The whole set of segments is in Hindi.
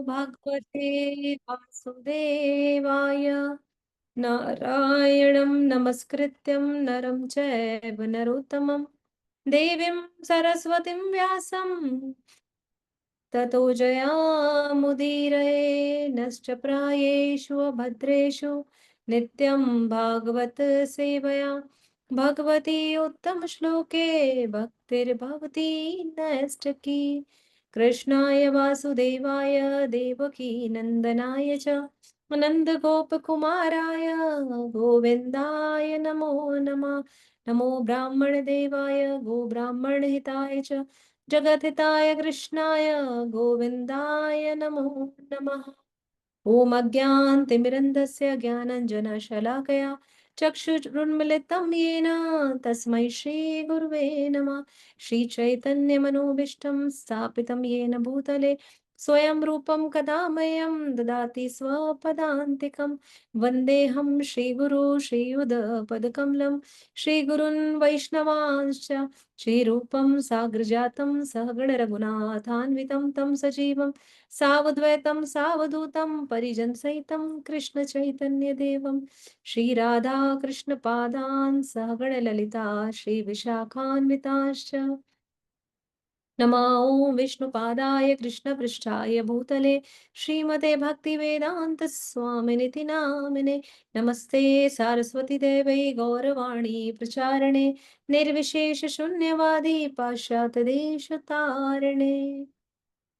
भगवते वासुदेवाय। नारायणं नमस्कृत्यं नरं चैव नरोत्तमं देवीं सरस्वतीं व्यासं ततो जयामुदीरये। नश्च प्रायेषु अभद्रेषु नित्यं भागवत सेवया भगवती उत्तमश्लोके भक्तिर्भवती नैष्ठकी। कृष्णाय वासुदेवाय देवकी नन्दनाय च नन्दगोपकुमाराय गोविन्दाय नमो नमः। नमो ब्राह्मणदेवाय गोब्राह्मणहिताय च जगद्धिताय कृष्णाय गोविन्दाय नमो नमः। ॐ अज्ञानतिमिरन्धस्य ज्ञानाञ्जनशलाकया चक्षुरुन्मिलितं येन तस्मै श्रीगुरुवे नमः। श्रीचैतन्यमनोभीष्टं स्थापितं येन भूतले स्वयं रूपं कदा मह्यं ददाति स्वपदान्तिकं। वन्देऽहं श्रीगुरु श्रीयुधपदकमलं श्रीगुरून् वैष्णवांश्च श्रीरूपं साग्रजातं सहगण रघुनाथान्वितं तं सजीवं सावद्वैतं सावधूतं परिजनसहितं कृष्ण चैतन्य देवं श्रीराधा कृष्ण पादान् सहगण ललिता श्री विशाखान्विताश्च। नमो ॐ विष्णुपादाय कृष्णपृष्ठाय भूतले श्रीमते भक्तिवेदान्त स्वामिनिति नामिने। नमस्ते सारस्वती देवै गौरवाणी प्रचारणे निर्विशेष शून्यवादी पाश्चात्य देश तारिणे।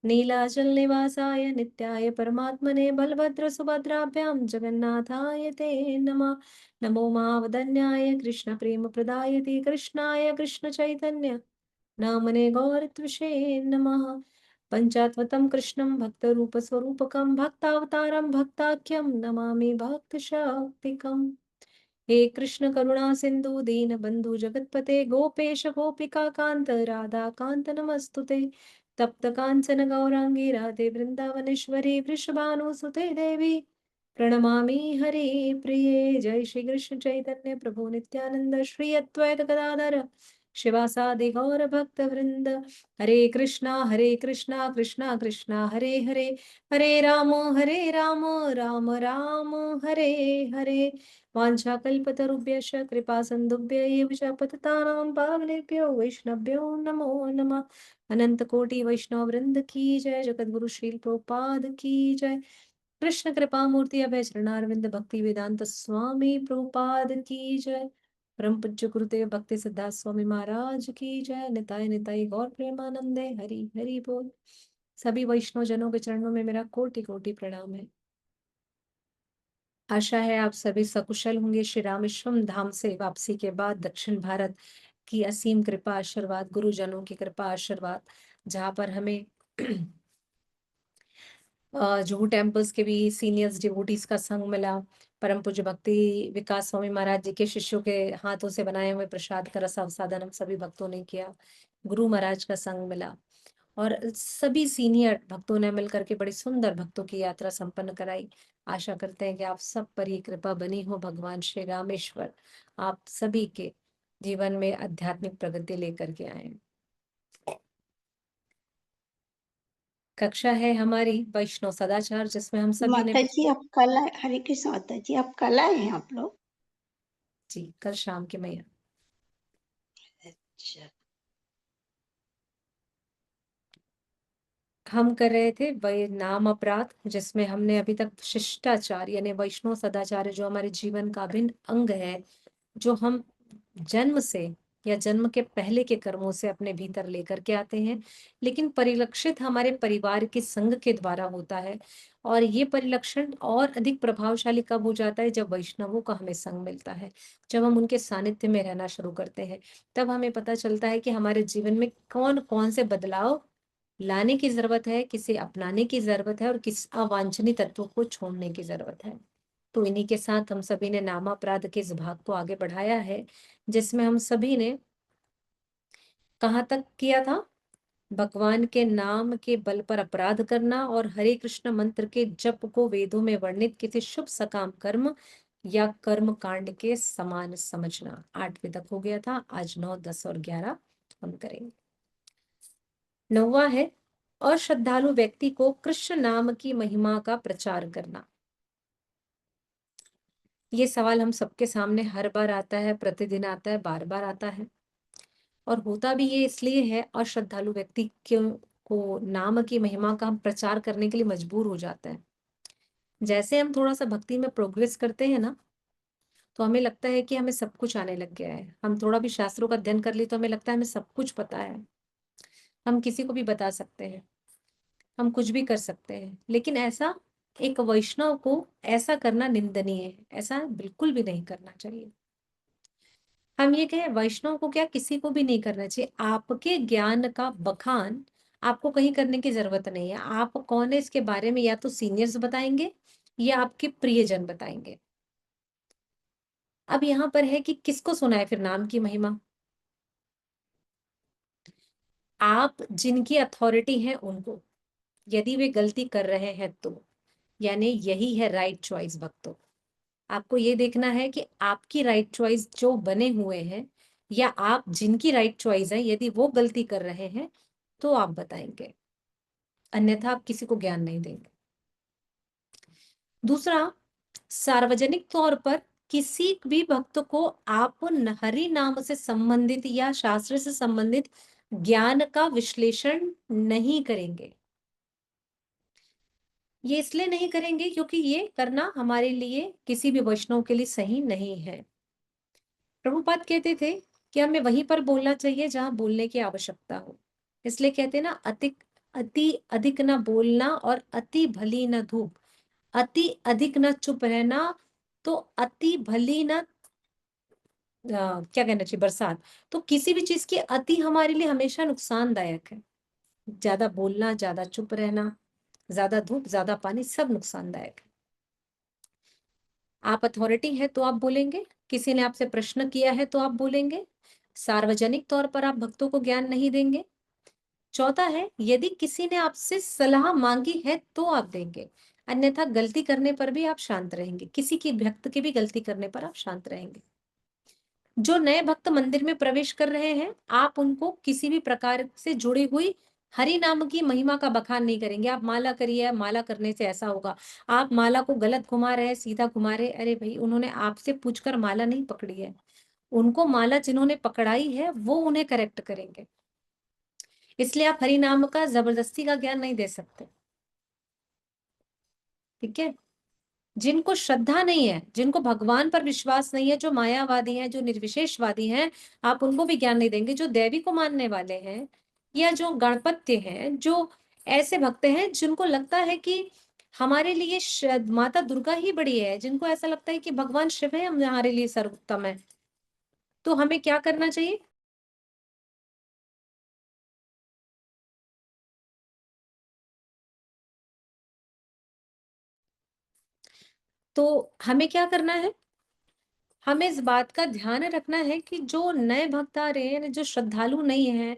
नीलाचल निवासाय नित्याय परमात्मने बलभद्र सुभद्राभ्यां जगन्नाथाय ते नमः। नमो महावदन्याय कृष्ण प्रेम प्रदायते कृष्णाय कृष्ण चैतन्य नामने गौरत्विषे नमः। पंचात्वतं कृष्णं भक्तरूपस्वरूपकं भक्तावतारं भक्ताख्यं नमामि भक्तशक्तिकम्। हे कृष्ण करुणा सिंधु दीन बंधु जगतपते गोपेश गोपिका कांत राधा कांत नमस्तुते। तप्त कांचन गौरांगी राधे वृंदावनेश्वरी वृषभानुसुते देवी प्रणमामि हरे प्रिये। जय श्री कृष्ण चैतन्य प्रभु नित्यानंद श्री अद्वैत गदाधर शिवासादि गौर भक्त वृंद। हरे कृष्णा कृष्णा कृष्णा हरे हरे हरे राम राम राम हरे हरे। वाञ्छाकल्पतरुभ्यश्च कृपा सिन्धुभ्य एव च पतितानां पावनेभ्यो वैष्णवभ्यो नमो नमः। अनंत कोटि वैष्णव वृंद की जय। जगतगुरु श्रील प्रभुपाद की जय। कृष्ण कृपा मूर्ति अभय चरणारविंद भक्ति वेदांत स्वामी प्रभुपाद की जय। परम पूज्य गुरुदेव भक्ति सिद्धार्थ स्वामी महाराज की जय। निताय निताय गौर प्रेमानंदे हरि हरि बोल। सभी वैष्णव जनों के चरणों में मेरा कोटि कोटि प्रणाम है। आशा है आप सभी सकुशल होंगे। श्री रामेश्वरम धाम से वापसी के बाद दक्षिण भारत की असीम कृपा आशीर्वाद, गुरुजनों की कृपा आशीर्वाद, जहाँ पर हमें जुहू टेम्पल्स के भी सीनियर्स डिवोटीज का संग मिला। परम पूज्य भक्ति विकास स्वामी महाराज जी के शिष्यों के हाथों से बनाए हुए प्रसाद का रस अवसादन हम सभी भक्तों ने किया। गुरु महाराज का संग मिला और सभी सीनियर भक्तों ने मिलकर के बड़ी सुंदर भक्तों की यात्रा संपन्न कराई। आशा करते हैं कि आप सब पर ये कृपा बनी हो। भगवान श्री रामेश्वर आप सभी के जीवन में आध्यात्मिक प्रगति लेकर के आए। कक्षा है हमारी वैष्णव सदाचार, जिसमें हम सभी ने माता जी आप कल आए। हरे कृष्ण माता जी आप कल आए हैं आप लोग? जी कल शाम के मैया अच्छा। हम कर रहे थे वही नाम अपराध, जिसमें हमने अभी तक शिष्टाचार यानी वैष्णव सदाचार जो हमारे जीवन का अभिन्न अंग है, जो हम जन्म से या जन्म के पहले के कर्मों से अपने भीतर लेकर के आते हैं, लेकिन परिलक्षित हमारे परिवार के संग के द्वारा होता है। और ये परिलक्षण और अधिक प्रभावशाली कब हो जाता है? जब वैष्णवों का हमें संग मिलता है, जब हम उनके सानिध्य में रहना शुरू करते हैं, तब हमें पता चलता है कि हमारे जीवन में कौन कौन से बदलाव लाने की जरूरत है, किसे अपनाने की जरूरत है और किस अवांछनीय तत्वों को छोड़ने की जरूरत है। तो इन्हीं के साथ हम सभी ने नामापराध के इस भाग को आगे बढ़ाया है, जिसमें हम सभी ने कहाँ तक किया था? भगवान के नाम के बल पर अपराध करना और हरे कृष्ण मंत्र के जप को वेदों में वर्णित किसी शुभ सकाम कर्म या कर्म कांड के समान समझना। 8वें तक हो गया था। आज 9, 10 और 11 हम करेंगे। 9वां है अश्रद्धालु व्यक्ति को कृष्ण नाम की महिमा का प्रचार करना। ये सवाल हम सबके सामने हर बार आता है, प्रतिदिन आता है, बार-बार आता है। और होता भी ये इसलिए है, अश्रद्धालु व्यक्ति क्यों को नाम की महिमा का हम प्रचार करने के लिए मजबूर हो जाता है। जैसे हम थोड़ा-सा भक्ति में प्रोग्रेस करते हैं ना, तो हमें लगता है कि हमें सब कुछ आने लग गया है। हम थोड़ा भी शास्त्रों का अध्ययन कर लिए तो हमें लगता है हमें सब कुछ पता है। हम किसी को भी बता सकते हैं, हम कुछ भी कर सकते हैं। लेकिन ऐसा एक वैष्णव को ऐसा करना निंदनीय है, ऐसा बिल्कुल भी नहीं करना चाहिए। हम ये कहें वैष्णव को क्या किसी को भी नहीं करना चाहिए। आपके ज्ञान का बखान आपको कहीं करने की ज़रूरत नहीं है। आप कौन है इसके बारे में या तो सीनियर्स बताएँगे या आपके प्रियजन बताएँगे। अब यहाँ पर है कि किसको सुनाएँ फिर नाम की महिमा? आप जिनकी अथॉरिटी है उनको, यदि वे गलती कर रहे हैं तो, यानी यही है राइट चॉइस भक्तों। आपको ये देखना है कि आपकी राइट चॉइस जो बने हुए हैं या आप जिनकी राइट चॉइस है, यदि वो गलती कर रहे हैं, तो आप बताएँगे, अन्यथा आप किसी को ज्ञान नहीं देंगे। दूसरा, सार्वजनिक तौर पर किसी भी भक्त को आप हरि नाम से संबंधित या शास्त्र से संबंधित ज्ञान का विश्लेषण नहीं करेंगे। ये इसलिए नहीं करेंगे क्योंकि ये करना हमारे लिए किसी भी वैष्णव के लिए सही नहीं है। प्रभुपाद कहते थे कि हमें वहीं पर बोलना चाहिए जहां बोलने की आवश्यकता हो। इसलिए कहते हैं ना, अति अधिक ना बोलना और अति भली न धूप, अति अधिक ना चुप रहना, तो अति भली ना क्या कहना चाहिए, बरसात। तो किसी भी चीज की अति हमारे लिए हमेशा नुकसानदायक है। ज्यादा बोलना, ज्यादा चुप रहना, ज्यादा धूप, ज्यादा पानी, सब नुकसानदायक है। आप अथॉरिटी है तो आप बोलेंगे, किसी ने आपसे प्रश्न किया है तो आप बोलेंगे, सार्वजनिक तौर पर आप भक्तों को ज्ञान नहीं देंगे। चौथा है, यदि किसी ने आपसे सलाह मांगी है तो आप देंगे, अन्यथा गलती करने पर भी आप शांत रहेंगे। किसी की भक्त की भी गलती करने पर आप शांत रहेंगे। जो नए भक्त मंदिर में प्रवेश कर रहे हैं, आप उनको किसी भी प्रकार से जुड़ी हुई हरि नाम की महिमा का बखान नहीं करेंगे। आप माला करिए, माला करने से ऐसा होगा। आप माला को गलत घुमा रहे हैं, सीधा घुमा रहे हैं। अरे भाई, उन्होंने आपसे पूछकर माला नहीं पकड़ी है। उनको माला जिन्होंने पकड़ाई है, वो उन्हें करेक्ट करेंगे। इसलिए आप हरि नाम का जबरदस्ती का ज्ञान नहीं दे सकते। ठीक है? जिनको श्रद्धा नहीं है, जिनको भगवान पर विश्वास नहीं है, जो मायावादी हैं, जो निर्विशेषवादी हैं, आप उनको भी ज्ञान नहीं देंगे। जो देवी को मानने वाले हैं या जो गणपत्य हैं, जो ऐसे भक्त हैं जिनको लगता है कि हमारे लिए माता दुर्गा ही बड़ी है, जिनको ऐसा लगता है कि भगवान शिव है हमारे लिए सर्वोत्तम है, तो हमें क्या करना चाहिए? तो हमें क्या करना है? हमें इस बात का ध्यान रखना है कि जो नए भक्त आ रहे हैं, जो श्रद्धालु नहीं है,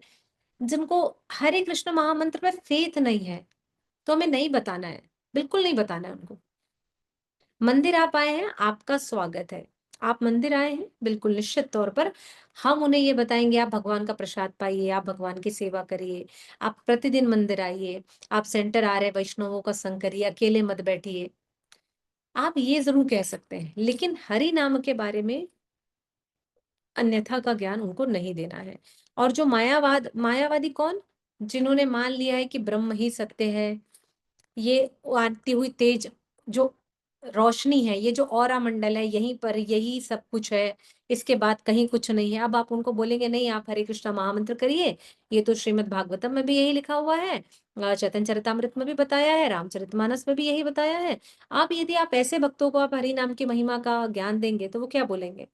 जिनको हरे कृष्ण महामंत्र में फेथ नहीं है, तो हमें नहीं बताना है, बिल्कुल नहीं बताना है उनको। मंदिर आप आए हैं, आपका स्वागत है। आप मंदिर आए हैं, बिल्कुल निश्चित तौर पर हम उन्हें ये बताएंगे, आप भगवान का प्रसाद पाइए, आप भगवान की सेवा करिए, आप प्रतिदिन मंदिर आइए, आप सेंटर आ रहे हैं, वैष्णवों का संग करिए, अकेले मत बैठिए। आप ये जरूर कह सकते हैं, लेकिन हरि नाम के बारे में अन्यथा का ज्ञान उनको नहीं देना है। और जो मायावादी कौन? जिन्होंने मान लिया है कि ब्रह्म ही सत्य है, ये आती हुई तेज जो रोशनी है, ये जो ऑरा मंडल है, यहीं पर यही सब कुछ है, इसके बाद कहीं कुछ नहीं है। अब आप उनको बोलेंगे नहीं, आप हरे कृष्णा महामंत्र करिए, ये तो श्रीमद् भागवतम में भी यही लिखा हुआ है, चैतन्य चरितामृत में भी बताया है, रामचरितमानस में भी यही बताया है। आप यदि आप ऐसे भक्तों को आप हरि नाम की महिमा का ज्ञान देंगे तो वो क्या बोलेंगे?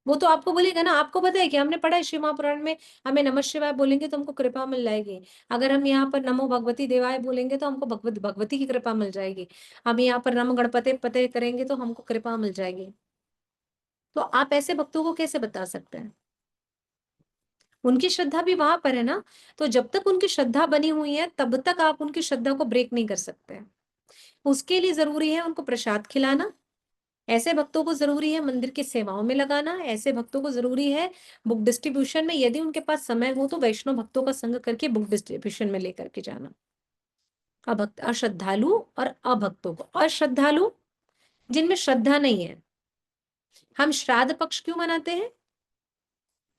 वो तो आपको बोलेगा ना, आपको पता है कि हमने पढ़ा है शिव महापुराण में, हमें नमः शिवाय बोलेंगे तो हमको कृपा मिल जाएगी। अगर हम यहाँ पर नमो भगवती देवाय बोलेंगे तो हमको भगवती की कृपा मिल जाएगी। हम यहाँ पर नमो गणपते पते करेंगे तो हमको कृपा मिल जाएगी। तो आप ऐसे भक्तों को कैसे बता सकते हैं? उनकी श्रद्धा भी वहां पर है ना। तो जब तक उनकी श्रद्धा बनी हुई है, तब तक आप उनकी श्रद्धा को ब्रेक नहीं कर सकते हैं। उसके लिए जरूरी है उनको प्रसाद खिलाना, ऐसे भक्तों को जरूरी है मंदिर की सेवाओं में लगाना, ऐसे भक्तों को जरूरी है बुक डिस्ट्रीब्यूशन में, यदि उनके पास समय हो तो वैष्णव भक्तों का संग करके बुक डिस्ट्रीब्यूशन में लेकर के जाना। अभक्त, अश्रद्धालु और अभक्तों को, अश्रद्धालु जिनमें श्रद्धा नहीं है। हम श्राद्ध पक्ष क्यों मनाते हैं?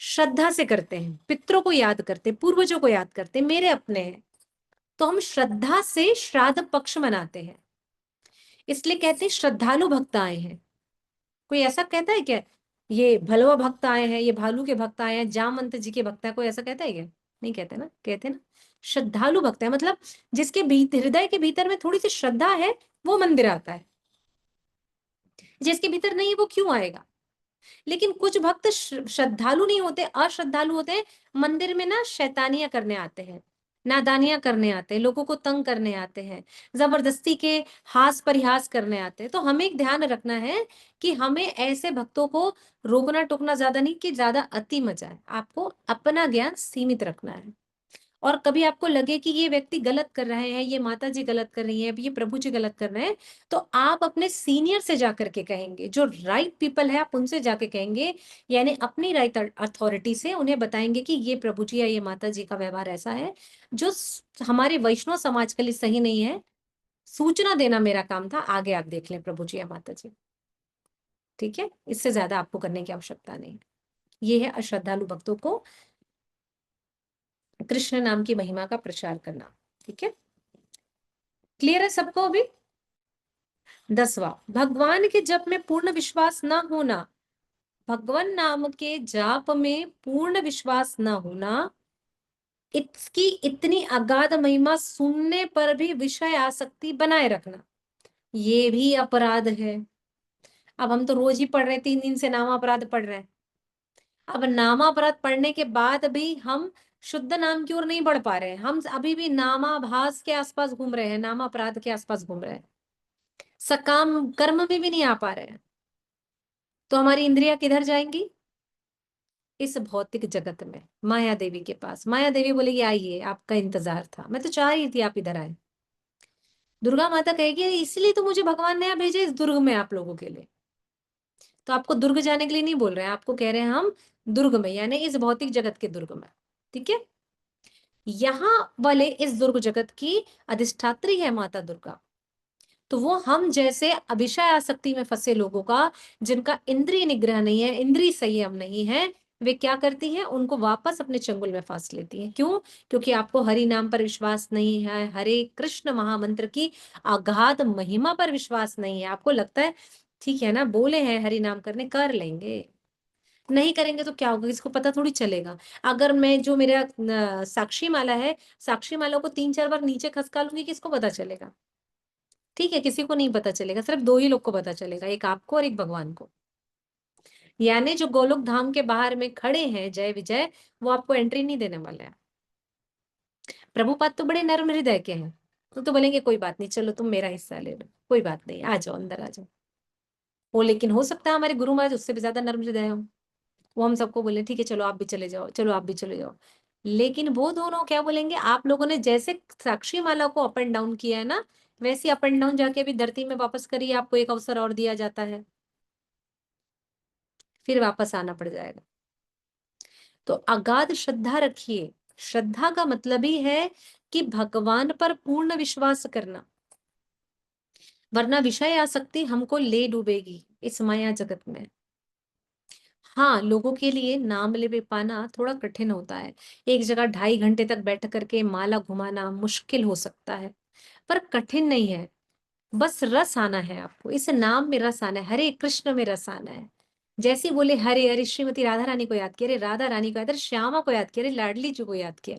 श्रद्धा से करते हैं, पितरों को याद करते, पूर्वजों को याद करते, मेरे अपने हैं, तो हम श्रद्धा से श्राद्ध पक्ष मनाते हैं। इसलिए कहते हैं श्रद्धालु भक्त आए हैं। कोई ऐसा कहता है क्या ये भलवा भक्त आए हैं, ये भालू के भक्त आए हैं, जामवंत जी के भक्त हैं? कोई ऐसा कहता है क्या? नहीं कहते ना, कहते ना श्रद्धालु भक्त है, मतलब जिसके हृदय के भीतर में थोड़ी सी श्रद्धा है वो मंदिर आता है, जिसके भीतर नहीं है वो क्यों आएगा? लेकिन कुछ भक्त श्रद्धालु नहीं होते, अश्रद्धालु होते हैं, मंदिर में ना शैतानियां करने आते हैं, नादानियां करने आते हैं, लोगों को तंग करने आते हैं, जबरदस्ती के हास परिहास करने आते हैं। तो हमें एक ध्यान रखना है कि हमें ऐसे भक्तों को रोकना टोकना ज्यादा नहीं कि ज्यादा अति मचा है, आपको अपना ज्ञान सीमित रखना है। और कभी आपको लगे कि ये व्यक्ति गलत कर रहे हैं, ये माता जी गलत कर रही है, ये प्रभु जी गलत कर रहे हैं, तो आप अपने सीनियर से जाकर के कहेंगे, जो राइट पीपल है आप उनसे जाके कहेंगे, यानी अपनी राइट अथॉरिटी से उन्हें बताएंगे कि ये प्रभु जी या ये माता जी का व्यवहार ऐसा है जो हमारे वैष्णव समाज के लिए सही नहीं है। सूचना देना मेरा काम था, आगे आप देख लें प्रभु जी या माता जी। ठीक है, इससे ज्यादा आपको करने की आवश्यकता नहीं। ये है अश्रद्धालु भक्तों को कृष्ण नाम की महिमा का प्रचार करना। ठीक है, क्लियर है सबको अभी? 10वां, भगवान के जप में पूर्ण विश्वास न होना। भगवान नाम के जाप में पूर्ण विश्वास न होना, इसकी इतनी अगाध महिमा सुनने पर भी विषय आसक्ति बनाए रखना, ये भी अपराध है। अब हम तो रोज ही पढ़ रहे हैं, 3 दिन से नाम अपराध पढ़ रहे हैं। अब नामापराध पढ़ने के बाद भी हम शुद्ध नाम की ओर नहीं बढ़ पा रहे हैं, हम अभी भी नामाभास के आसपास घूम रहे हैं, नामापराध के आसपास घूम रहे हैं, सकाम कर्म में भी नहीं आ पा रहे हैं। तो हमारी इंद्रियां किधर जाएंगी? इस भौतिक जगत में, माया देवी के पास। माया देवी बोलेगी आइए, आपका इंतजार था, मैं तो चाह रही थी आप इधर आए। दुर्गा माता कहेगी इसलिए तो मुझे भगवान ने यहाँ भेजे इस दुर्ग में आप लोगों के लिए। तो आपको दुर्ग जाने के लिए नहीं बोल रहे हैं, आपको कह रहे हैं हम दुर्ग में, यानी इस भौतिक जगत के दुर्ग में। ठीक है, यहाँ वाले इस दुर्ग जगत की अधिष्ठात्री है माता दुर्गा। तो वो हम जैसे अभिषय आसक्ति में फंसे लोगों का, जिनका इंद्रिय निग्रह नहीं है, इंद्रिय संयम नहीं है, वे क्या करती हैं? उनको वापस अपने चंगुल में फांस लेती हैं। क्यों? क्योंकि आपको हरि नाम पर विश्वास नहीं है, हरे कृष्ण महामंत्र की अगाध महिमा पर विश्वास नहीं है। आपको लगता है ठीक है ना, बोले हैं हरि नाम करने, कर लेंगे, नहीं करेंगे तो क्या होगा, किसको पता थोड़ी चलेगा। अगर मैं जो मेरा साक्षी माला है, साक्षी माला को 3-4 बार नीचे खसका लूंगी, किसको पता चलेगा? ठीक है, किसी को नहीं पता चलेगा, सिर्फ 2 ही लोग को पता चलेगा, एक आपको और एक भगवान को। यानी जो गोलोक धाम के बाहर में खड़े हैं जय विजय, वो आपको एंट्री नहीं देने वाले हैं। प्रभुपाद तो बड़े नर्म हृदय के हैं, तो बोलेंगे कोई बात नहीं, चलो तुम मेरा हिस्सा ले लो, कोई बात नहीं, आ जाओ अंदर आ जाओ। वो लेकिन हो सकता है हमारे गुरु महाराज उससे भी ज्यादा नर्म हृदय हो, वो हम सबको बोले ठीक है चलो आप भी चले जाओ, चलो आप भी चले जाओ। लेकिन वो दोनों क्या बोलेंगे, आप लोगों ने जैसे साक्षी माला को अप एंड डाउन किया है ना, वैसे अप एंड डाउन जाके अभी धरती में वापस करिए, आपको एक अवसर और दिया जाता है, फिर वापस आना पड़ जाएगा। तो अगाध श्रद्धा रखिए। श्रद्धा का मतलब ही है कि भगवान पर पूर्ण विश्वास करना, वरना विषय आसक्ति हमको ले डूबेगी इस माया जगत में। हाँ, लोगों के लिए नाम ले पाना थोड़ा कठिन होता है, एक जगह 2.5 घंटे तक बैठ करके माला घुमाना मुश्किल हो सकता है, पर कठिन नहीं है। बस रस आना है आपको, इस नाम में रस आना है, हरे कृष्ण में रस आना है। जैसे बोले हरे हरे, श्रीमती राधा रानी को याद किया, अरे राधा रानी को याद, अरे श्यामा को याद किया, अरे लाडली जी को याद किया,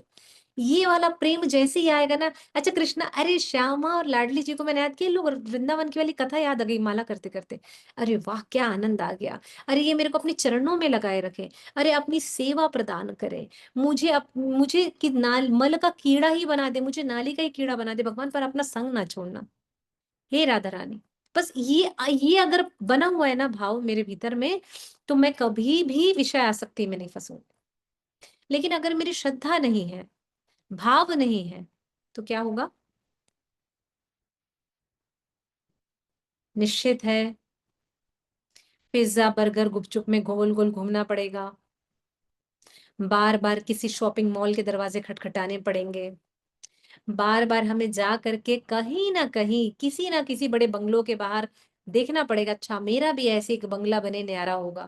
ये वाला प्रेम जैसे ही आएगा ना, अच्छा कृष्णा अरे श्यामा और लाडली जी को मैंने याद किया, लोग वृंदावन की वाली कथा याद आ गई माला करते करते, अरे वाह क्या आनंद आ गया, अरे ये मेरे को अपने चरणों में लगाए रखे, अरे अपनी सेवा प्रदान करे, मुझे कि नाल मल का कीड़ा ही बना दे, मुझे नाली का ही कीड़ा बना दे भगवान, पर अपना संग ना छोड़ना, हे राधा रानी। बस ये अगर बना हुआ है ना भाव मेरे भीतर में, तो मैं कभी भी विषय आसक्ति में नहीं फंसूंगी। लेकिन अगर मेरी श्रद्धा नहीं है, भाव नहीं है, तो क्या होगा? निश्चित है पिज्जा बर्गर गुपचुप में गोल गोल घूमना पड़ेगा, बार बार किसी शॉपिंग मॉल के दरवाजे खटखटाने पड़ेंगे, बार बार हमें जा करके कहीं ना कहीं किसी ना किसी बड़े बंगलों के बाहर देखना पड़ेगा, अच्छा मेरा भी ऐसे एक बंगला बने न्यारा होगा।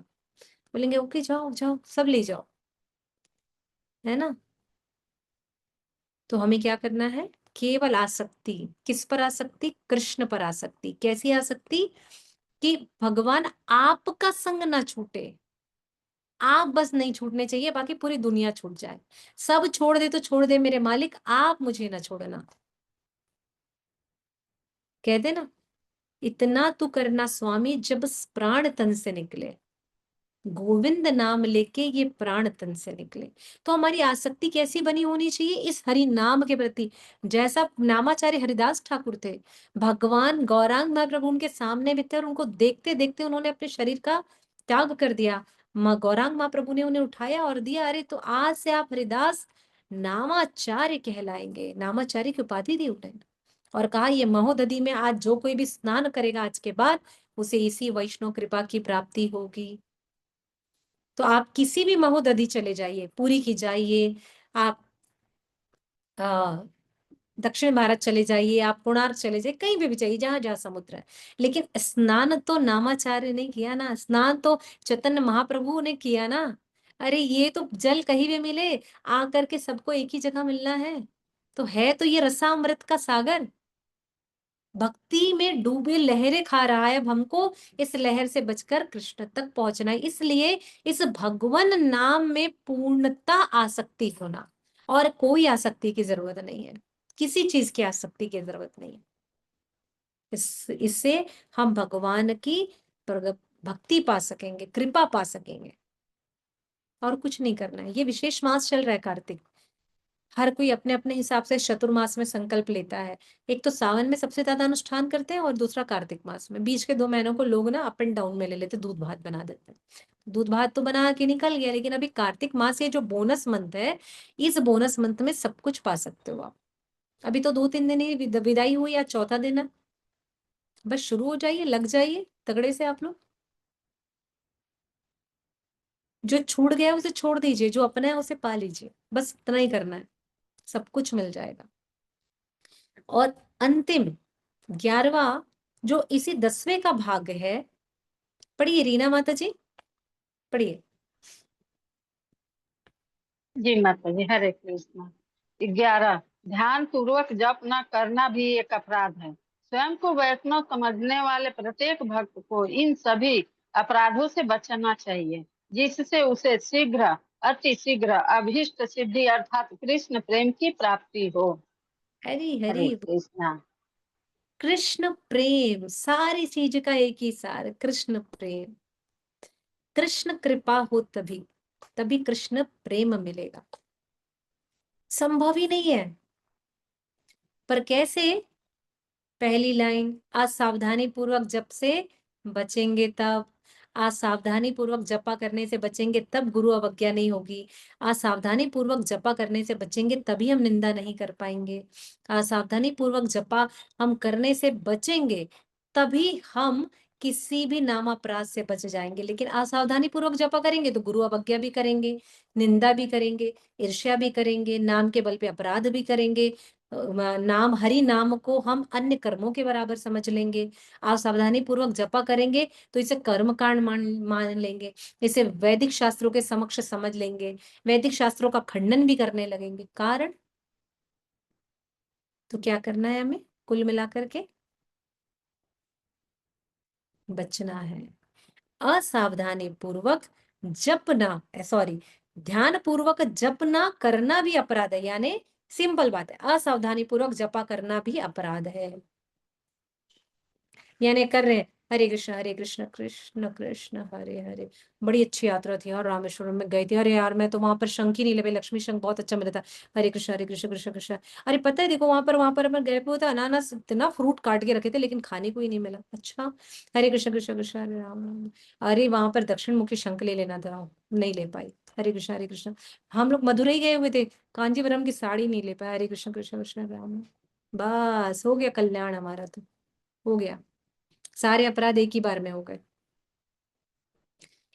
बोलेंगे ओके जाओ जाओ सब ले जाओ, है ना। तो हमें क्या करना है, केवल आसक्ति, किस पर आसक्ति, कृष्ण पर आसक्ति। कैसी आसक्ति, कि भगवान आपका संग ना छूटे, आप बस नहीं छूटने चाहिए, बाकी पूरी दुनिया छूट जाए, सब छोड़ दे तो छोड़ दे मेरे मालिक, आप मुझे ना छोड़ना। कह दे ना, इतना तू करना स्वामी जब प्राण तन से निकले, गोविंद नाम लेके ये प्राण तन से निकले। तो हमारी आसक्ति कैसी बनी होनी चाहिए, इस हरि नाम के प्रति। जैसा नामाचार्य हरिदास ठाकुर थे, भगवान गौरांग महाप्रभु उनके सामने भी थे और उनको देखते देखते उन्होंने अपने शरीर का त्याग कर दिया। माँ गौरांग महाप्रभु ने उन्हें उठाया और दिया, अरे तो आज से आप हरिदास नामाचार्य कहलाएंगे, नामाचार्य की उपाधि दी उन्हें। और कहा ये महोदधि में आज जो कोई भी स्नान करेगा आज के बाद, उसे इसी वैष्णव कृपा की प्राप्ति होगी। तो आप किसी भी महोदधि चले जाइए, पुरी की जाइए, आप अ, दक्षिण भारत चले जाइए, आप कोणार्क चले जाइए, कहीं भी जाइए जहां जहां समुद्र है, लेकिन स्नान तो नामाचार्य ने किया ना, स्नान तो चैतन्य महाप्रभु ने किया ना। अरे ये तो जल कहीं भी मिले, आकर के सबको एक ही जगह मिलना है तो ये रसामृत का सागर, भक्ति में डूबे लहरें खा रहा है। अब हमको इस लहर से बचकर कृष्ण तक पहुंचना है, इसलिए इस भगवन नाम में पूर्णता आसक्ति होना, और कोई आसक्ति की जरूरत नहीं है, किसी चीज की आसक्ति की जरूरत नहीं है। इससे हम भगवान की भक्ति पा सकेंगे, कृपा पा सकेंगे, और कुछ नहीं करना है। ये विशेष मास चल रहा है कार्तिक, हर कोई अपने अपने हिसाब से चतुर्मास में संकल्प लेता है। एक तो सावन में सबसे ज्यादा अनुष्ठान करते हैं और दूसरा कार्तिक मास में। बीच के 2 महीनों को लोग ना अप एंड डाउन में ले लेते, दूध भात बना देते हैं। दूध भात तो बना के निकल गया, लेकिन अभी कार्तिक मास ये जो बोनस मंथ है, इस बोनस मंथ में सब कुछ पा सकते हो आप। अभी तो 2-3 दिन ही विदाई हुई, या चौथा दिन है, बस शुरू हो जाइए, लग जाइए तगड़े से आप लोग। जो छूट गया है उसे छोड़ दीजिए, जो अपना है उसे पा लीजिए, बस इतना ही करना है, सब कुछ मिल जाएगा। और अंतिम 11वां, जो इसी 10वें का भाग है, पढ़िए रीना माता जी, पढ़िए। जी माता जी, हरे कृष्णा। 11, ध्यान पूर्वक जप न करना भी एक अपराध है। स्वयं को वैष्णव समझने वाले प्रत्येक भक्त को इन सभी अपराधों से बचना चाहिए, जिससे उसे शीघ्र, अति शीघ्र अभीष्ट सिद्धि अर्थात कृष्ण प्रेम की प्राप्ति हो। हरी हरी, हरे कृष्णा। कृष्ण प्रेम, सारी चीज का एक ही सार, कृष्ण प्रेम। कृष्ण कृपा हो तभी, तभी कृष्ण प्रेम मिलेगा, संभव ही नहीं है। पर कैसे, पहली लाइन, असावधानी पूर्वक जप से बचेंगे तब, असावधानी पूर्वक जपा करने से बचेंगे तब गुरु अवज्ञा नहीं होगी, असावधानी पूर्वक जपा करने से बचेंगे तभी हम निंदा नहीं कर पाएंगे, असावधानी पूर्वक जपा हम करने से बचेंगे तभी हम किसी भी नाम अपराध से बच जाएंगे। लेकिन असावधानी पूर्वक जपा करेंगे तो गुरु अवज्ञा भी करेंगे, निंदा भी करेंगे, ईर्ष्या भी करेंगे, नाम के बल पे अपराध भी करेंगे, नाम, हरि नाम को हम अन्य कर्मों के बराबर समझ लेंगे। आप सावधानी पूर्वक जपा करेंगे तो इसे कर्म कांड मान मान लेंगे, इसे वैदिक शास्त्रों के समक्ष समझ लेंगे, वैदिक शास्त्रों का खंडन भी करने लगेंगे। कारण, तो क्या करना है हमें कुल मिलाकर के, बचना है। असावधानी पूर्वक जपना, सॉरी, ध्यान पूर्वक जपना करना भी अपराध है, यानी सिंपल बात है, असावधानी पूर्वक जपा करना भी अपराध है। यानी कर रहे हैं हरे कृष्ण कृष्ण कृष्ण हरे हरे। बड़ी अच्छी यात्रा थी यार, रामेश्वरम में गई थी, अरे यार मैं तो वहां पर शंख ही नहीं ले पाई, लक्ष्मी शंख बहुत अच्छा मिला था। हरे कृष्ण कृष्ण कृष्ण। अरे पता है, देखो वहां पर अपन गए पे होता अनानास, इतना फ्रूट काट के रखे थे लेकिन खाने को ही नहीं मिला। अच्छा, हरे कृष्ण कृष्ण कृष्ण हरे राम राम। अरे वहां पर दक्षिण मुखी शंख ले लेना था, नहीं ले पाई। हरे कृष्ण। हम लोग मदुरई गए हुए थे, कांजीवरम की साड़ी नहीं ले पाए। हरे कृष्ण कृष्ण कृष्ण हरे राम। बस हो गया कल्याण हमारा तो, हो गया, सारे अपराध एक ही बार में हो गए।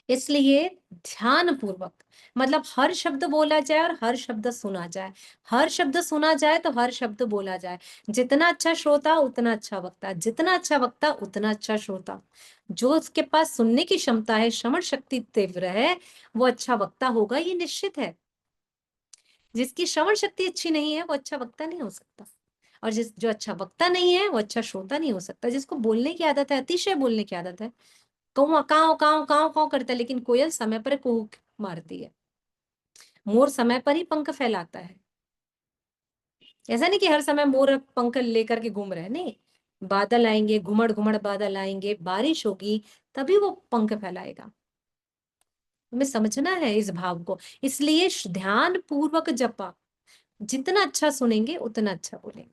इसलिए ध्यान पूर्वक, मतलब हर शब्द बोला जाए और हर शब्द सुना जाए। हर शब्द सुना जाए तो हर शब्द बोला जाए। जितना अच्छा श्रोता उतना अच्छा वक्ता, जितना अच्छा वक्ता उतना अच्छा श्रोता। जो उसके पास सुनने की क्षमता है, श्रवण शक्ति तीव्र है, वो अच्छा वक्ता होगा, ये निश्चित है। जिसकी श्रवण शक्ति अच्छी नहीं है वो अच्छा वक्ता नहीं हो सकता, और जो अच्छा वक्ता नहीं है वो अच्छा श्रोता नहीं हो सकता। जिसको बोलने की आदत है, अतिशय बोलने की आदत है, कौवा काव काव काव काव करता है, लेकिन कोयल समय पर कुहू मारती है, मोर समय पर ही पंख फैलाता है। ऐसा नहीं कि हर समय मोर पंख लेकर के घूम रहे हैं, नहीं। बादल आएंगे, घुमड़ घुमड़ बादल आएंगे, बारिश होगी, तभी वो पंख फैलाएगा। हमें समझना है इस भाव को। इसलिए ध्यान पूर्वक जपा, जितना अच्छा सुनेंगे उतना अच्छा बोलेंगे।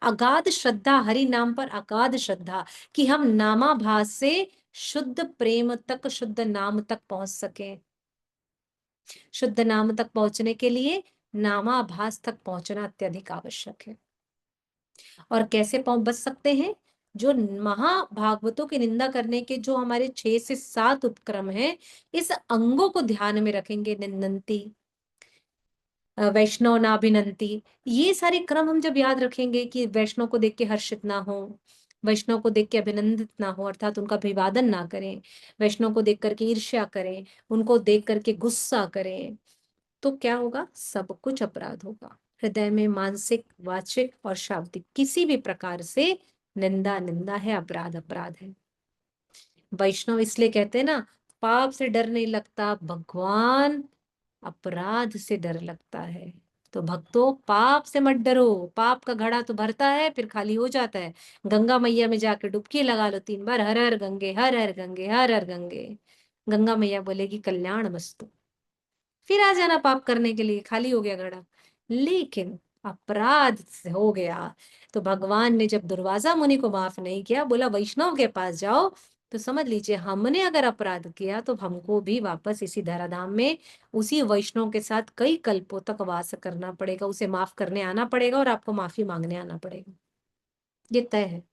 अगाध श्रद्धा, हरि नाम पर अगाध श्रद्धा, कि हम नामाभास से शुद्ध प्रेम तक, शुद्ध नाम तक पहुंच सके। शुद्ध नाम तक पहुंचने के लिए नामाभास तक पहुंचना अत्यधिक आवश्यक है। और कैसे बच सकते हैं? जो महाभागवतों की निंदा करने के जो हमारे 6 से 7 उपक्रम हैं, इस अंगों को ध्यान में रखेंगे। निंदंती, वैष्णव नाभिनंती, ये सारे क्रम हम जब याद रखेंगे कि वैष्णव को देख के हर्षित ना हो, वैष्णव को देख के अभिनंदित ना हो, अर्थात उनका अभिवादन ना करें, वैष्णव को देख करके ईर्ष्या करें, उनको देख करके गुस्सा करें, तो क्या होगा? सब कुछ अपराध होगा। हृदय में मानसिक, वाचिक और शाब्दिक किसी भी प्रकार से निंदा निंदा है, अपराध अपराध है। वैष्णव इसलिए कहते हैं ना, पाप से डर नहीं लगता भगवान, अपराध से डर लगता है। तो भक्तों, पाप से मत डरो। पाप का घड़ा तो भरता है फिर खाली हो जाता है। गंगा मैया में जाके डुबकी लगा लो 3 बार, हर हर गंगे हर हर गंगे हर हर गंगे। गंगा मैया बोलेगी कल्याण मस्तु, फिर आ जाना पाप करने के लिए, खाली हो गया घड़ा। लेकिन अपराध से हो गया, तो भगवान ने जब दुर्वासा मुनि को माफ नहीं किया, बोला वैष्णव के पास जाओ, तो समझ लीजिए हमने अगर अपराध किया तो हमको भी वापस इसी धराधाम में उसी वैष्णव के साथ कई कल्पों तक वास करना पड़ेगा, उसे माफ करने आना पड़ेगा और आपको माफी मांगने आना पड़ेगा। ये तय है।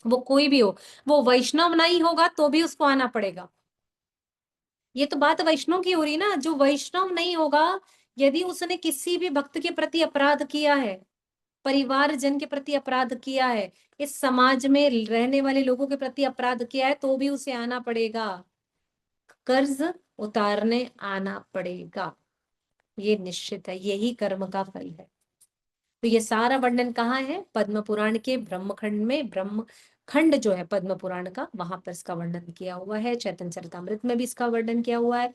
वो कोई भी हो, वो वैष्णव नहीं होगा तो भी उसको आना पड़ेगा। ये तो बात वैष्णव की हो रही ना। जो वैष्णव नहीं होगा, यदि उसने किसी भी भक्त के प्रति अपराध किया है, परिवार जन के प्रति अपराध किया है, इस समाज में रहने वाले लोगों के प्रति अपराध किया है, तो भी उसे आना पड़ेगा, कर्ज उतारने आना पड़ेगा। ये निश्चित है, यही कर्म का फल है। तो ये सारा वर्णन कहाँ है? पद्म पुराण के ब्रह्मखंड में। ब्रह्म खंड जो है पद्म पुराण का, वहां पर इसका वर्णन किया हुआ है। चैतन्य चरितमृत में भी इसका वर्णन किया हुआ है।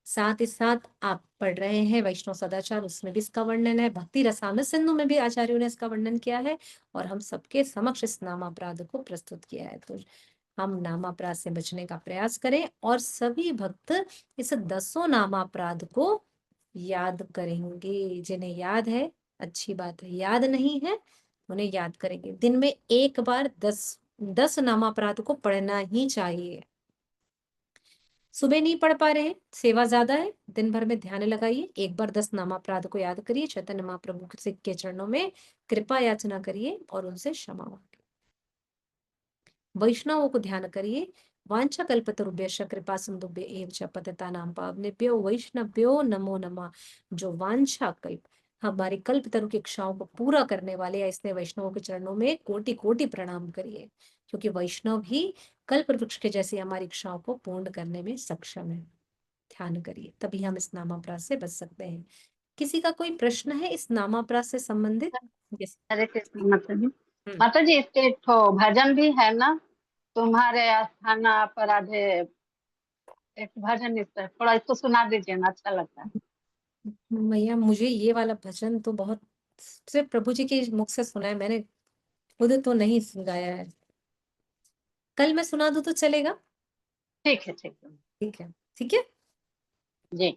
साथ ही साथ आप पढ़ रहे हैं वैष्णव सदाचार, उसमें भी इसका वर्णन है। भक्ति रसामृत सिंधु में भी आचार्यों ने इसका वर्णन किया है, और हम सबके समक्ष इस नामापराध को प्रस्तुत किया है। तो हम नामापराध से बचने का प्रयास करें, और सभी भक्त इस 10 नामापराध को याद करेंगे। जिन्हें याद है अच्छी बात है, याद नहीं है उन्हें याद करेंगे। दिन में एक बार 10 नामापराध को पढ़ना ही चाहिए। सुबह नहीं पढ़ पा रहे हैं, सेवा ज्यादा है, दिन भर में ध्यान लगाइए, एक बार 10 नामापराध को याद करिए, चैतन्य महाप्रभु के चरणों में कृपा याचना करिए और उनसे क्षमा मांगिए। वैष्णवों को ध्यान करिए। वांछा कल्पतरुभ्यश्च कृपा सिंधुभ्य एव च पतितानां पावनेभ्यो वैष्णवभ्यो नमो नमः। जो वांछा कल्प, हमारी कल्पतरु की इच्छाओं को पूरा करने वाले हैं, इसने वैष्णवों के चरणों में कोटि कोटि प्रणाम करिए, क्योंकि वैष्णव ही कल्प वृक्ष के जैसी हमारी इच्छाओं को पूर्ण करने में सक्षम है। ध्यान करिए, तभी हम इस नामापराध से बच सकते हैं। किसी का कोई प्रश्न है इस नामापराध से संबंधित? Yes. हरे कृष्ण माता जी। हम्म। माता जी, इसके ठो भजन भी है ना, तुम्हारे आस्थाना पर आधे, एक भजन इस पर थोड़ा इसको सुना दीजिए ना, अच्छा लगता है। भैया मुझे ये वाला भजन तो बहुत सिर्फ प्रभु जी के मुख से सुना है, मैंने खुद तो नहीं गाया है। कल मैं सुना दूं तो चलेगा? ठीक है, ठीक है ठीक है, ठीक है। जी।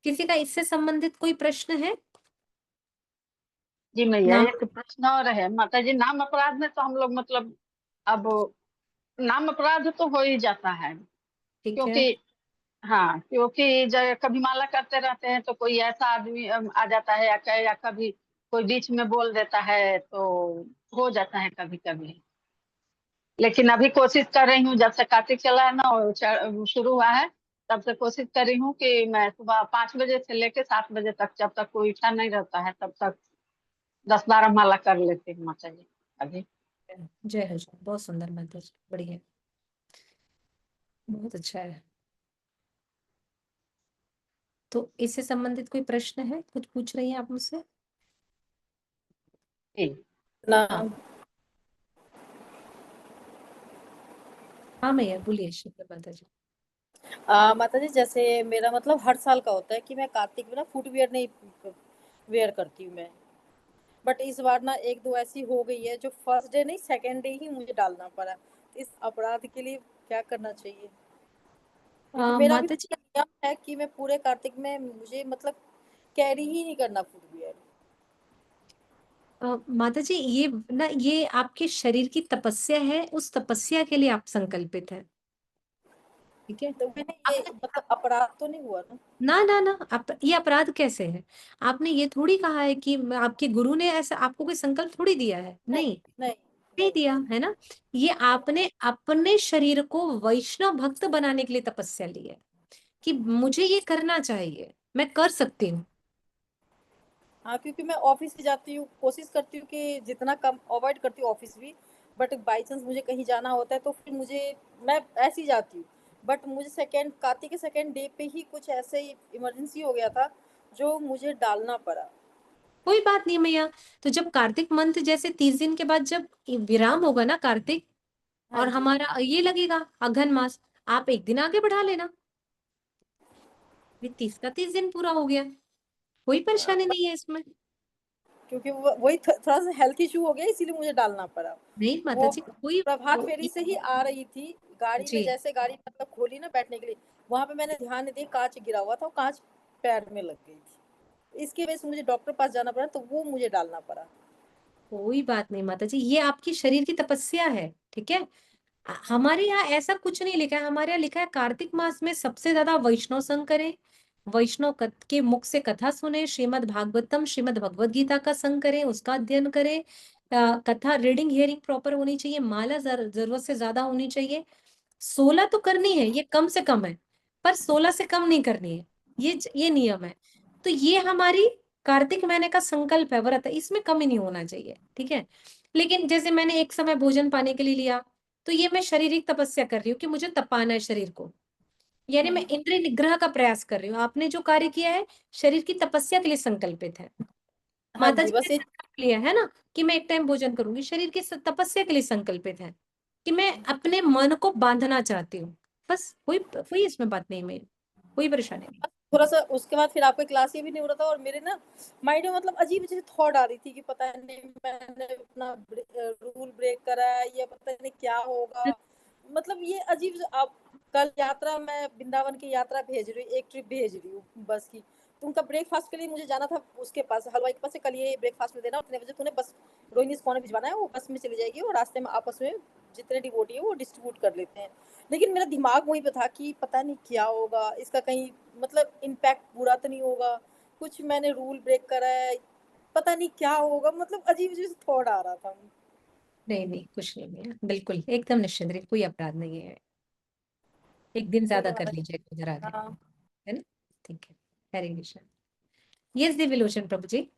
किसी का इससे संबंधित कोई प्रश्न है? जी मैया, नाम, एक प्रश्न और है माता जी। नाम अपराध में तो हम लोग मतलब, अब नाम अपराध तो हो ही जाता है, ठीक है। क्योंकि हाँ, क्योंकि जब कभी माला करते रहते हैं तो कोई ऐसा आदमी आ जाता है, या कभी कोई बीच में बोल देता है, तो हो जाता है कभी कभी। लेकिन अभी कोशिश कर रही हूँ, जब से कार्तिक चला है ना और शुरू हुआ है, तब से कोशिश कर रही हूँ कि मैं सुबह 5 बजे से लेके 7 बजे तक, जब तक कोई इच्छा नहीं रहता है तब तक 10-12 माला कर लेती हूँ माता जी अभी। जय हो जय, बहुत सुंदर माता जी, बढ़िया, बहुत अच्छा है। तो इससे संबंधित कोई प्रश्न है, कुछ पूछ रही हैं आप मुझसे? ना हाँ मैया बोलिए, शुक्र माता जी। माता जी, जैसे मेरा मतलब हर साल का होता है कि मैं कार्तिक में ना फुटवियर नहीं वेयर करती हूँ मैं। बट इस बार ना एक दो ऐसी हो गई है जो फर्स्ट डे नहीं सेकेंड डे ही मुझे डालना पड़ा। इस अपराध के लिए क्या करना चाहिए? क्योंकि मेरा भी माता जी, नियम है कि मैं पूरे कार्तिक में मुझे मतलब कैरी ही नहीं करना फुटवियर। माता जी ये ना, ये आपके शरीर की तपस्या है, उस तपस्या के लिए आप संकल्पित है, ठीक है। तो मैंने ये आपने मतलब अपराध तो नहीं हुआ ना? ना ना ना, आप ये अपराध कैसे है? आपने ये थोड़ी कहा है कि आपके गुरु ने ऐसा आपको कोई संकल्प थोड़ी दिया है, नहीं नहीं नहीं नहीं दिया है ना। ये आपने अपने शरीर को वैष्णव भक्त बनाने के लिए तपस्या ली है कि मुझे ये करना चाहिए, मैं कर सकती हूँ। हाँ, क्योंकि मैं ऑफिस भी जाती हूँ, कोशिश करती हूँ कि जितना कम अवॉइड करती हूँ ऑफिस भी। बट बाई चांस मुझे कहीं जाना होता है तो फिर मुझे मैं ऐसे ही जाती हूँ। बट मुझे सेकेंड कार्तिक के सेकेंड डे पे ही कुछ ऐसे ही इमरजेंसी हो गया था जो मुझे डालना पड़ा। कोई बात नहीं मैया। तो जब कार्तिक मंथ जैसे 30 दिन के बाद जब विराम होगा ना कार्तिक, हाँ और जी। हमारा ये लगेगा अघन मास, आप एक दिन आगे बढ़ा लेना, ये 30 का 30 दिन पूरा हो गया, कोई परेशानी नहीं है इसमें। क्योंकि वही थोड़ा सा हेल्थ इशू हो गया इसीलिए मुझे डालना पड़ा। नहीं माता वो जी कोई प्रभात फेरी से ही आ रही थी गाड़ी में, जी, जैसे गाड़ी मतलब खोली ना बैठने के लिए, वहां पे मैंने ध्यान नहीं दिया, कांच गिरा हुआ था, वो कांच पैर में लग गई थी। इसकी वजह से मुझे डॉक्टर पास जाना पड़ा तो वो मुझे डालना पड़ा। कोई बात नहीं माता जी, ये आपकी शरीर की तपस्या है, ठीक है। हमारे यहाँ ऐसा कुछ नहीं लिखा है, हमारे यहाँ लिखा है कार्तिक मास में सबसे ज्यादा वैष्णव संग करें, वैष्णव के मुख से कथा सुने, श्रीमद् भागवतम श्रीमद् भगवद गीता का संग करें, उसका अध्ययन करें, कथा रीडिंग हियरिंग प्रॉपर होनी चाहिए, माला जरूरत से ज्यादा होनी चाहिए। 16 तो करनी है, ये कम से कम है, पर 16 से कम नहीं करनी है, ये नियम है। तो ये हमारी कार्तिक महीने का संकल्प है, व्रत है, इसमें कमी नहीं होना चाहिए, ठीक है। लेकिन जैसे मैंने एक समय भोजन पाने के लिए लिया, तो ये मैं शारीरिक तपस्या कर रही हूँ कि मुझे तपाना है शरीर को, यानी मैं इंद्रिय निग्रह का प्रयास कर रही हूँ। आपने जो कार्य किया है शरीर की तपस्या के लिए संकल्पित है। हाँ माता जी, जी ने बस ये संकल्प लिया है ना कि मैं एक टाइम भोजन करूंगी, शरीर की तपस्या के लिए संकल्पित है कि मैं अपने मन को बांधना चाहती हूँ, बस कोई कोई इसमें बात नहीं, मेरी कोई परेशानी नहीं। थोड़ा सा उसके बाद फिर आपका क्लास ये भी नहीं हो रहा था और मेरे ना माइंड में मतलब अजीब अजीब थॉट आ रही थी कि पता नहीं मैंने अपना रूल ब्रेक करा है या पता नहीं क्या होगा। मतलब ये अजीब आप कल यात्रा मैं वृंदावन की यात्रा भेज रही हूँ, एक ट्रिप भेज रही हूँ बस की। तो उनका ब्रेकफास्ट के लिए मुझे जाना था उसके पास, हलवाई के पास से, कल ये ब्रेकफास्ट में देना, उतने बजे तूने बस रोहिणी कौन भिजवाना है, वो बस में चली जाएगी और रास्ते में आपस में जितने डिवोटी है वो डिस्ट्रीब्यूट कर लेते हैं। लेकिन मेरा दिमाग वहीं पे था कि पता नहीं क्या होगा, इसका कहीं मतलब इम्पैक्ट बुरा तो नहीं होगा, कुछ मैंने रूल ब्रेक करा है, पता नहीं क्या होगा, मतलब अजीब अजीब थॉट आ रहा था। नहीं नहीं, कुछ नहीं है, बिल्कुल एकदम निश्चिंत रहिए, कोई अपराध नहीं है। एक दिन ठीक ज्यादा है कर माता जी। लीजिए इधर आगे, हाँ। है ना, ठीक है। हरे कृष्ण। यस दिव्यलोचन प्रभु जी।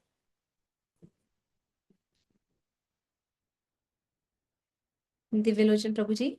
दिव्यलोचन प्रभु जी।